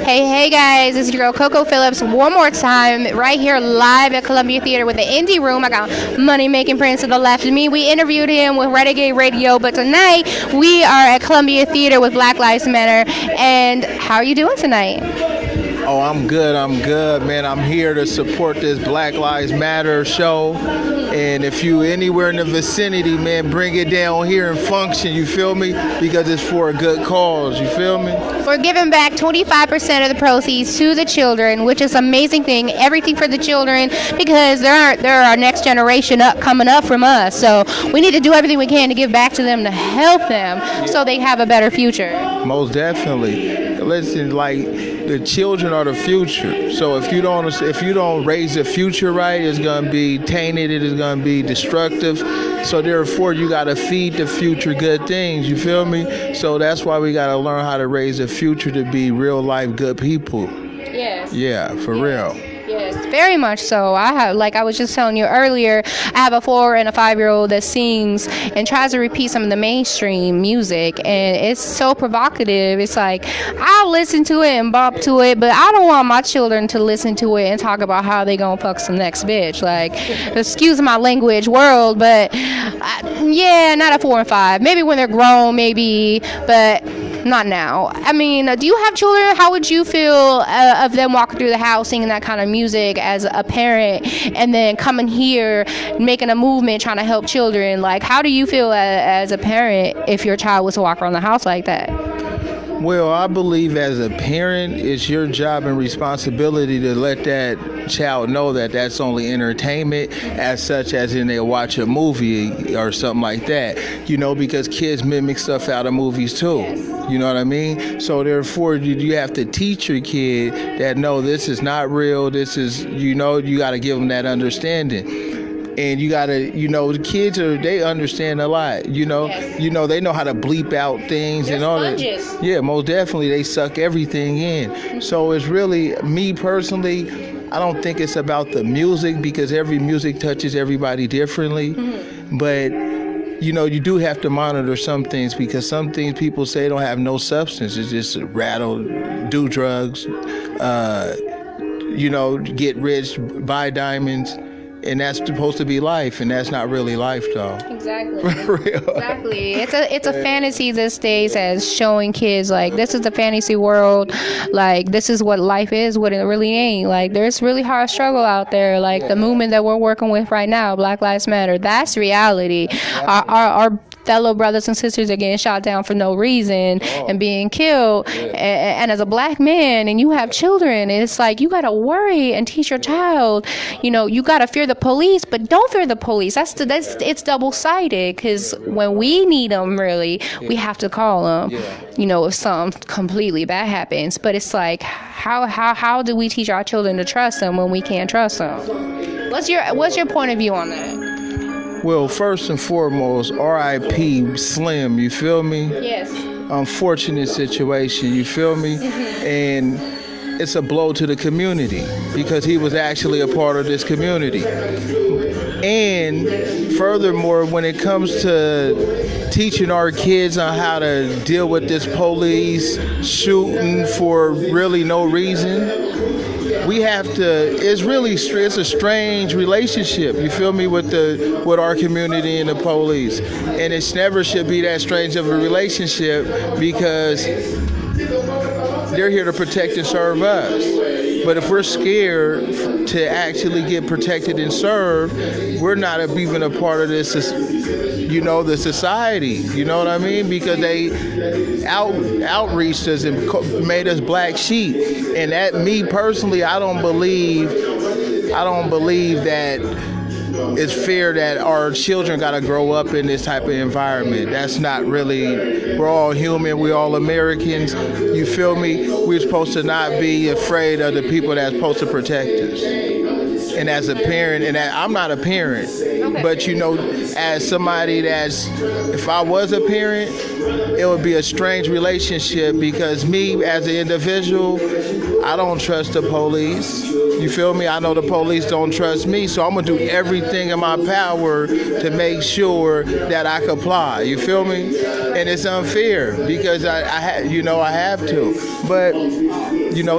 Hey guys, this is your girl Coco Phillips one more time, right here live at Columbia Theater with the Indie Room. I got Money Making Prince to the left of me. We interviewed him with Renegade Radio, but tonight we are at Columbia Theater with Black Lives Matter. And how are you doing tonight? Oh, I'm good, man. I'm here to support this Black Lives Matter show. And if you anywhere in the vicinity, man, bring it down here and function, you feel me? Because it's for a good cause, you feel me? We're giving back 25% of the proceeds to the children, which is an amazing thing. Everything for the children, because they're our next generation coming up from us. So we need to do everything we can to give back to them, to help them so they have a better future. Most definitely. Listen, like, the children are the future. So if you don't raise the future right, it's gonna be tainted. It is gonna be destructive. So therefore, you gotta feed the future good things. You feel me? So that's why we gotta learn how to raise the future to be real life good people. Yes. Yeah, for real. Yes, very much so. Like I was just telling you earlier, I have a 4 and a 5-year-old that sings and tries to repeat some of the mainstream music, and it's so provocative. It's like, I'll listen to it and bop to it, but I don't want my children to listen to it and talk about how they gonna fuck some next bitch. Like, excuse my language world, but yeah, not at 4 and 5. Maybe when they're grown, maybe, but not now. I mean, do you have children? How would you feel of them walking through the house singing that kind of music as a parent, and then coming here making a movement trying to help children? Like, how do you feel as a parent if your child was to walk around the house like that? Well, I believe as a parent, it's your job and responsibility to let that child know that that's only entertainment, as such as in they watch a movie or something like that, you know, because kids mimic stuff out of movies too. You know what I mean? So therefore, you have to teach your kid that, no, this is not real. This is, you know, you got to give them that understanding. And you gotta, you know, the kids they understand a lot, you know. Yes. You know, they know how to bleep out things. They're and all sponges. that. Yeah, most definitely, they suck everything in. So it's really, me personally, I don't think it's about the music, because every music touches everybody differently. Mm-hmm. But you know, you do have to monitor some things, because some things people say don't have no substance. It's just rattle, do drugs, you know, get rich, buy diamonds. And that's supposed to be life, and that's not really life, though. Exactly. For real. Exactly. It's a fantasy these days, as showing kids like, this is the fantasy world, like this is what life is, what it really ain't. Like, there's really hard struggle out there. Like the movement that we're working with right now, Black Lives Matter, that's reality. Our fellow brothers and sisters are getting shot down for no reason and being killed. And as a black man, and you have children, it's like, you gotta worry and teach your child, you know, you gotta fear the police, but don't fear the police. It's double-sided, because when we need them, really, we have to call them. You know, if something completely bad happens. But it's like, how do we teach our children to trust them when we can't trust them? What's your point of view on that? Well, first and foremost, R.I.P. Slim, you feel me? Yes. Unfortunate situation, you feel me? Mm-hmm. And it's a blow to the community, because he was actually a part of this community. And furthermore, when it comes to teaching our kids on how to deal with this police shooting for really no reason, we have to, it's a strange relationship, you feel me, with our community and the police. And it never should be that strange of a relationship, because they're here to protect and serve us. But if we're scared to actually get protected and served, we're not even a part of this, you know, the society. You know what I mean? Because they outreached us and made us black sheep. And that, me personally, I don't believe that it's fair that our children got to grow up in this type of environment. That's not really, we're all human, we're all Americans, you feel me? We're supposed to not be afraid of the people that's supposed to protect us. And as a parent, and I'm not a parent, but you know, as somebody if I was a parent, it would be a strange relationship, because me as an individual, I don't trust the police. You feel me? I know the police don't trust me, so I'm gonna do everything in my power to make sure that I comply. You feel me? and it's unfair because I have to, but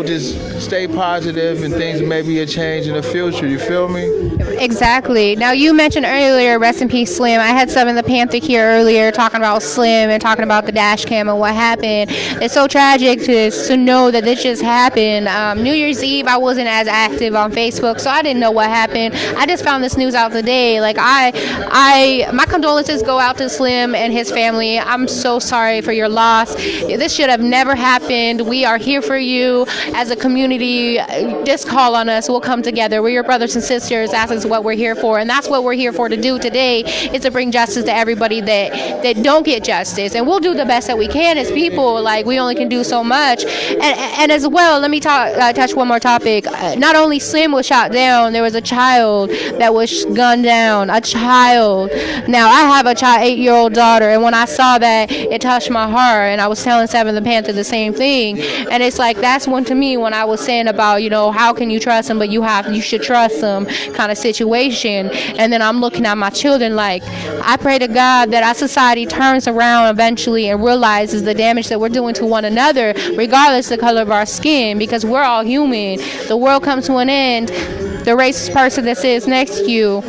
just stay positive and things maybe a change in the future. You feel me? Exactly. Now, you mentioned earlier, rest in peace, Slim. I had Seven the Panther here earlier talking about Slim and talking about the dash cam and what happened. It's so tragic to know that this just happened. New Year's Eve, I wasn't as active on Facebook, so I didn't know what happened. I just found this news out today. Like, my condolences go out to Slim and his family. I'm so sorry for your loss. This should have never happened. We are here for you as a community. Just call on us. We'll come together. We're your brothers and sisters. That's what we're here for, and that's what we're here for to do today, is to bring justice to everybody that don't get justice. And we'll do the best that we can as people. Like, we only can do so much. And as well, let me touch one more topic. Not only Slim was shot down, there was a child that was gunned down. A child. Now, I have a 8-year-old daughter, and when I saw that, it touched my heart. And I was telling Seven the Panther the same thing. And it's like, that's one to me when I was saying about, how can you trust them, but you should trust them kind of situation. And then I'm looking at my children like, I pray to God that our society turns around eventually and realizes the damage that we're doing to one another, regardless of the color of our skin, because we're all human. The world comes to an end. The racist person that sits next to you,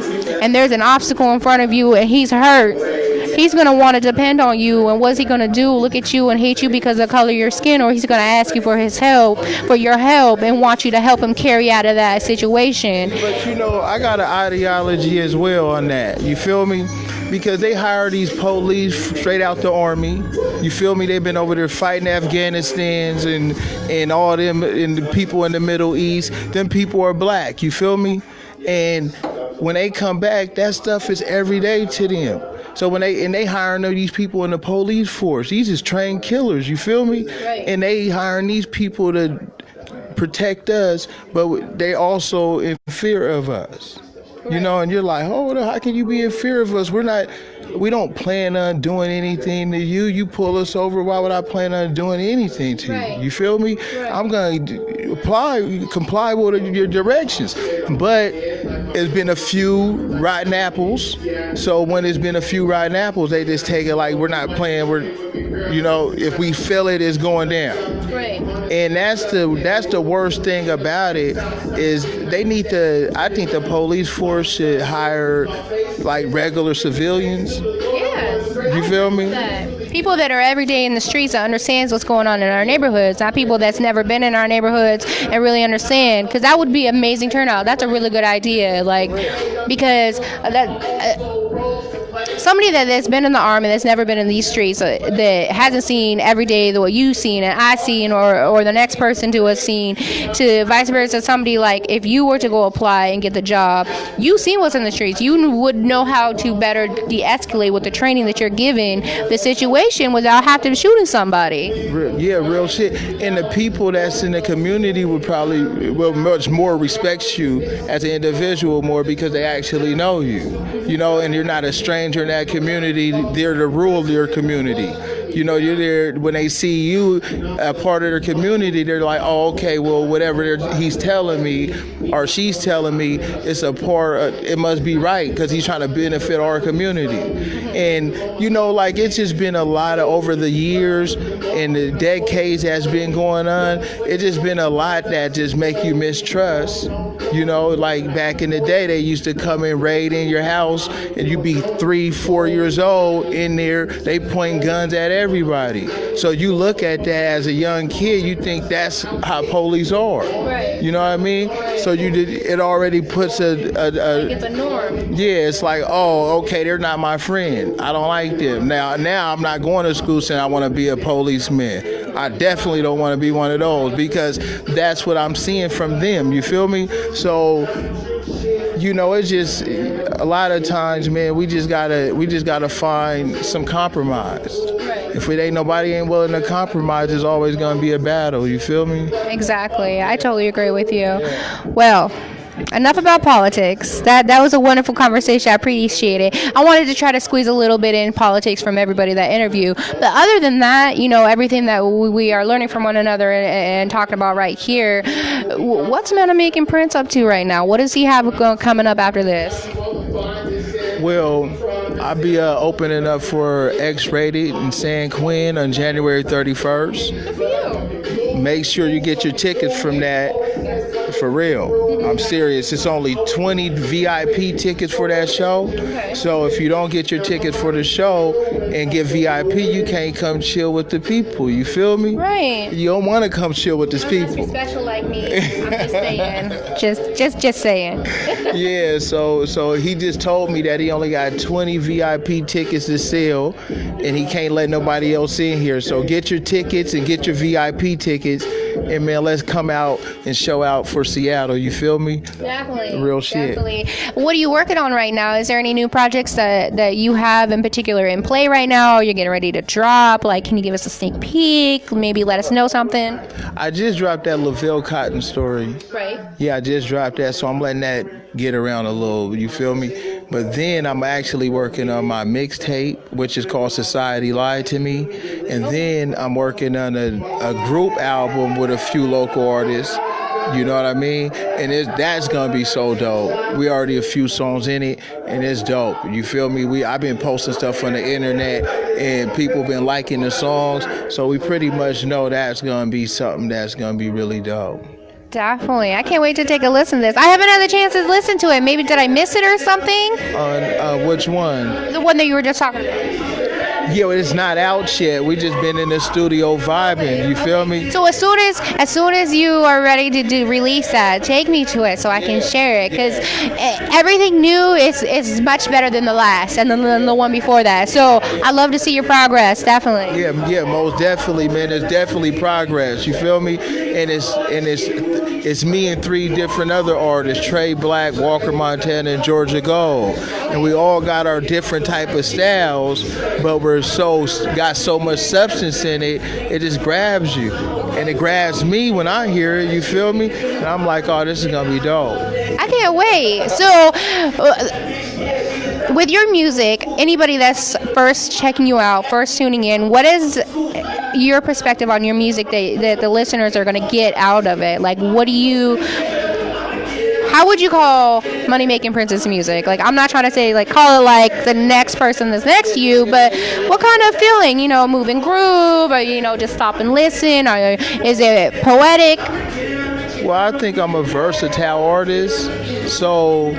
and there's an obstacle in front of you, and he's hurt. He's going to want to depend on you, and what's he going to do? Look at you and hate you because of the color of your skin, or he's going to ask you for your help, and want you to help him carry out of that situation. But I got an ideology as well on that. You feel me? Because they hire these police straight out the army. You feel me? They've been over there fighting Afghanistans and all them, and the people in the Middle East. Them people are black. You feel me? And when they come back, that stuff is every day to them. So when they hiring these people in the police force, these is trained killers, you feel me? Right. And they hiring these people to protect us, but they also in fear of us. Right. And you're like, how can you be in fear of us? We don't plan on doing anything to you. You pull us over, why would I plan on doing anything to you? You feel me? Right. I'm going to comply with your directions. But it's been a few rotten apples. So when it's been a few rotten apples, they just take it like we're not playing. If we feel it, it's going down. Right. And that's the worst thing about it is I think the police force should hire like regular civilians. Yes. You feel me? People that are every day in the streets that understands what's going on in our neighborhoods, not people that's never been in our neighborhoods and really understand, because that would be amazing turnout. That's a really good idea, because somebody that's been in the army, that's never been in these streets, that hasn't seen every day what you've seen and I've seen, or the next person to have seen, to vice versa. Somebody like, if you were to go apply and get the job, you've seen what's in the streets. You would know how to better de-escalate with the training that you're given the situation without having to shooting somebody. Yeah, real shit. And the people that's in the community will much more respect you as an individual more because they actually know you, and you're not a stranger in that community. They're the rule of your community. You're there when they see you a part of their community. They're like, oh, okay, well, whatever he's telling me or she's telling me, it's a part. It must be right because he's trying to benefit our community. And it's just been a lot of over the years and the decades that's been going on. It's just been a lot that just make you mistrust. Like back in the day, they used to come and raid in your house, and you'd be 3-4 years old in there. They point guns at everybody. So you look at that as a young kid, you think that's how police are. Right. You know what I mean? So it already puts it's a norm. Yeah, it's like, oh, okay, they're not my friend. I don't like them. Now I'm not going to school saying I want to be a policeman. I definitely don't want to be one of those because that's what I'm seeing from them. You feel me? So, it's just a lot of times, man, we just gotta find some compromise. Right. If nobody ain't willing to compromise, it's always gonna be a battle. You feel me? Exactly. I totally agree with you. Yeah. Well, enough about politics. That was a wonderful conversation. I appreciate it. I wanted to try to squeeze a little bit in politics from everybody that interview. But other than that, everything that we are learning from one another and talking about right here, what's Man of Making Prince up to right now? What does he have coming up after this? Well, I'll be opening up for X-Rated in San Quinn on January 31st. Make sure you get your tickets from that. For real, I'm serious. It's only 20 VIP tickets for that show. So if you don't get your tickets for the show and get VIP, you can't come chill with the people. You feel me? Right. You don't want to come chill with these people. You're special like me. I'm just saying. Just saying. Yeah. So he just told me that he only got 20 VIP tickets to sell, and he can't let nobody else in here. So get your tickets and get your VIP tickets. And man, let's come out and show out for Seattle. You feel me? Definitely. Real shit. Definitely. What are you working on right now? Is there any new projects that you have in particular in play right now? Or you're getting ready to drop? Like, can you give us a sneak peek? Maybe let us know something. I just dropped that Lavelle Cotton story. Right. Yeah, I just dropped that, so I'm letting that get around a little. You feel me? But then I'm actually working on my mixtape, which is called Society Lied to Me. And then I'm working on a group album with a few local artists. You know what I mean? And that's going to be so dope. We already a few songs in it, and it's dope. You feel me? I've been posting stuff on the internet, and people been liking the songs. So we pretty much know that's going to be something that's going to be really dope. Definitely. I can't wait to take a listen to this. I haven't had the chance to listen to it. Maybe did I miss it or something? Which one? The one that you were just talking about. Yeah, it's not out yet. We just been in the studio vibing. You feel me? So as soon as you are ready to release that, take me to it so I can share it. Because everything new is much better than the last and than the one before that. So I love to see your progress. Definitely. Yeah, most definitely, man. There's definitely progress. You feel me? And it's me and 3 different other artists: Trey Black, Walker Montana, and Georgia Gold. And we all got our different type of styles, but we're got so much substance in it, it just grabs you. And it grabs me when I hear it, you feel me? And I'm like, oh, this is gonna be dope. I can't wait. So with your music, anybody that's first checking you out, first tuning in, what is your perspective on your music that the listeners are going to get out of it? Like, how would you call Money Making Princess music? Like, I'm not trying to say, like, call it like the next person that's next to you, but what kind of feeling? You know, moving groove, or, you know, just stop and listen, or is it poetic? Well, I think I'm a versatile artist. So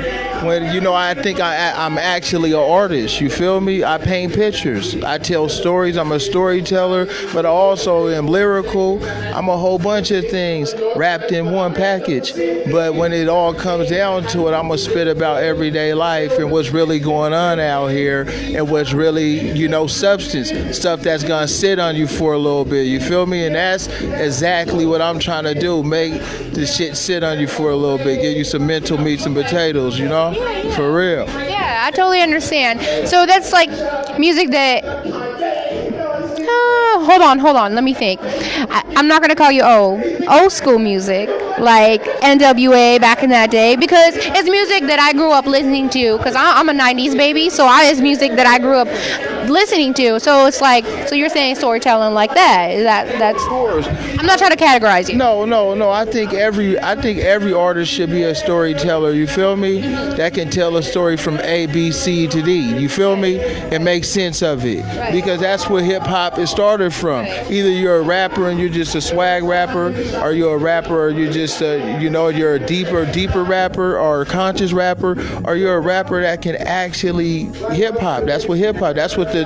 when, you know, I think I'm actually an artist. You feel me? I paint pictures. I tell stories. I'm a storyteller, but I also am lyrical. I'm a whole bunch of things wrapped in one package. But when it all comes down to it, I'm going to spit about everyday life and what's really going on out here and what's really, you know, substance, stuff that's going to sit on you for a little bit. You feel me? And that's exactly what I'm trying to do. Make the shit sit on you for a little bit. Give you some mental meat and potatoes, you know? For real. Yeah, I totally understand. So that's like music that... hold on. Let me think. I'm not going to call you old school music, like NWA back in that day, because it's music that I grew up listening to, because I'm a 90s baby, so it's music that I grew up listening to. So it's like, so you're saying storytelling like that? That's... Of course. I'm not trying to categorize you. No. I think every artist should be a storyteller. You feel me? That can tell a story from A, B, C to D. You feel me? And make sense of it. Right. Because that's where hip hop is started from. Right. Either you're a rapper and you're just a swag rapper, or you're a rapper or you're just you're a deeper rapper or a conscious rapper, or you're a rapper that can actually hip hop. That's what hip hop. That's what the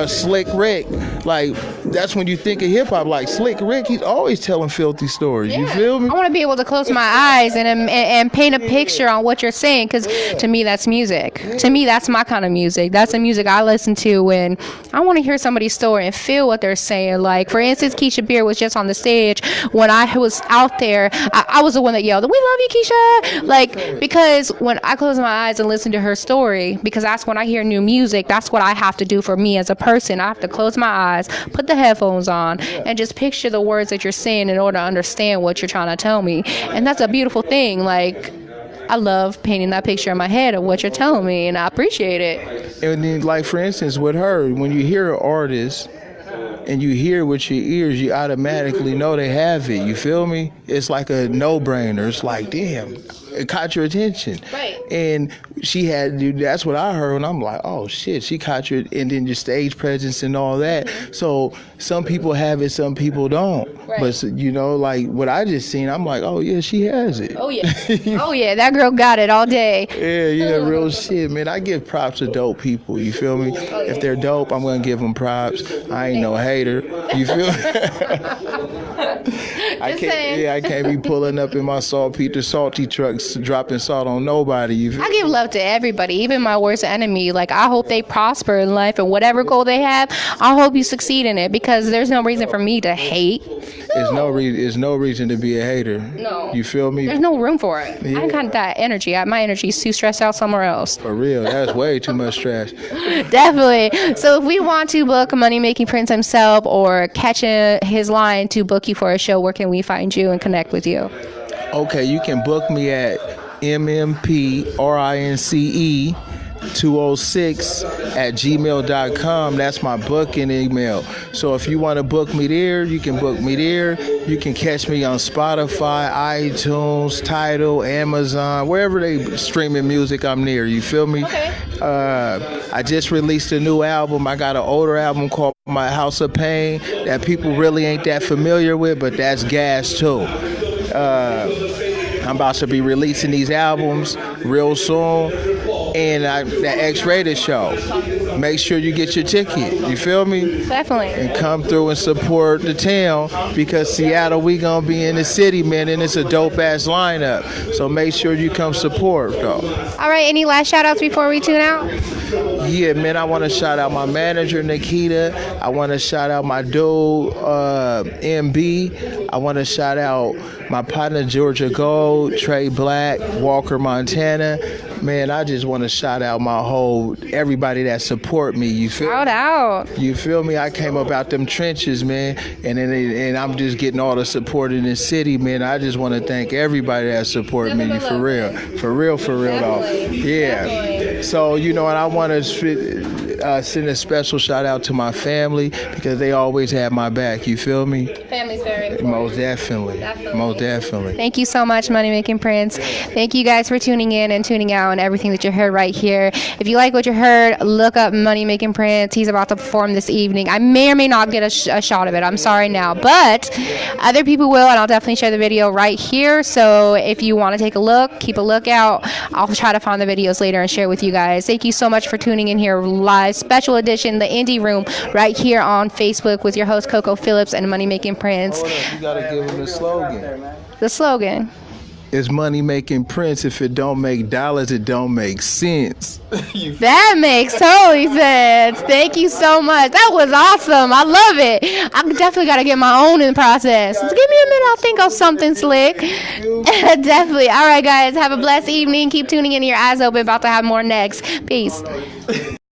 Slick Rick, like, that's when you think of hip hop, like Slick Rick, he's always telling filthy stories. You feel me? I want to be able to close my eyes and paint a picture on what you're saying, because to me that's music. To me that's my kind of music. That's the music I listen to when I want to hear somebody's story and feel what they're saying. Like, for instance, Keisha Beer was just on the stage when I was out there. I was the one that yelled, "We love you, Keisha!" Like, because when I close my eyes and listen to her story, because that's when I hear new music, that's what I have to do for me as a person. I have to close my eyes, put the headphones on, and just picture the words that you're saying in order to understand what you're trying to tell me. And that's a beautiful thing. Like, I love painting that picture in my head of what you're telling me, and I appreciate it. And then, like, for instance, with her, when you hear an artist and you hear with your ears, you automatically know they have it. You feel me? It's like a no-brainer. It's like, damn, it caught your attention. Right. And she had, that's what I heard, and I'm like, oh shit, she caught your, and then your stage presence and all that. So some people have it, some people don't. Right. But you know, like what I just seen, I'm like, oh yeah, she has it. Oh yeah. Oh yeah, that girl got it all day. Yeah, real shit, man. I give props to dope people. You feel me? If they're dope, I'm gonna give them props. I ain't no hater. You feel? I can't. Yeah, I can't be pulling up in my saltpeter salty trucks, dropping salt on nobody. You feel? I give love to everybody, even my worst enemy. Like, I hope they prosper in life, and whatever goal they have, I hope you succeed in it, because there's no reason for me to hate. There's no reason to be a hater. No. You feel me? There's no room for it. Yeah. I ain't got that energy. My energy is too stressed out somewhere else. For real, that's way too much stress. Definitely. So if we want to book Money Making Prince himself, or catch his line to book you for a show, where can we find you and connect with you? Okay, you can book me at mmpprince206@gmail.com. That's my booking email. So if you want to book me there, you can book me there. You can catch me on Spotify, iTunes, Tidal, Amazon, wherever they streaming music, I'm near. You feel me? Okay. I just released a new album. I got an older album called My House of Pain that people really ain't that familiar with, but that's gas too. I'm about to be releasing these albums real soon. And the X-Rated show. Make sure you get your ticket. You feel me? Definitely. And come through and support the town, because Seattle, we gonna be in the city, man, and it's a dope ass lineup. So make sure you come support, though. All right. Any last shout outs before we tune out? Yeah, man, I want to shout out my manager, Nikita. I want to shout out my dude, MB. I want to shout out my partner, Georgia Gold, Trey Black, Walker, Montana. Man, I just want to shout out everybody that support me. You feel? Shout out. You feel me? I came up out them trenches, man, and I'm just getting all the support in the city, man. I just want to thank everybody that support me, for real, though. Yeah. Definitely. So, you know, and I want to send a special shout out to my family, because they always have my back. You feel me? Family's very important. Most definitely. Most definitely. Thank you so much, Money Making Prince. Thank you guys for tuning in and tuning out and everything that you heard right here. If you like what you heard, look up Money Making Prince. He's about to perform this evening. I may or may not get a shot of it. I'm sorry now, but other people will, and I'll definitely share the video right here. So if you want to take a look, keep a lookout. I'll try to find the videos later and share with you guys. Thank you so much for tuning in here live, special edition, the Indie Room, right here on Facebook with your host Coco Phillips and Money Making Prince. Hold up, you gotta give them the slogan. The slogan. It's Money Making Prince. If it don't make dollars, it don't make sense. That makes totally sense. Thank you so much. That was awesome. I love it. I definitely got to get my own in process. Give me a minute. I'll think of something slick. Definitely. All right, guys. Have a blessed evening. Keep tuning in. Your eyes open. About to have more next. Peace.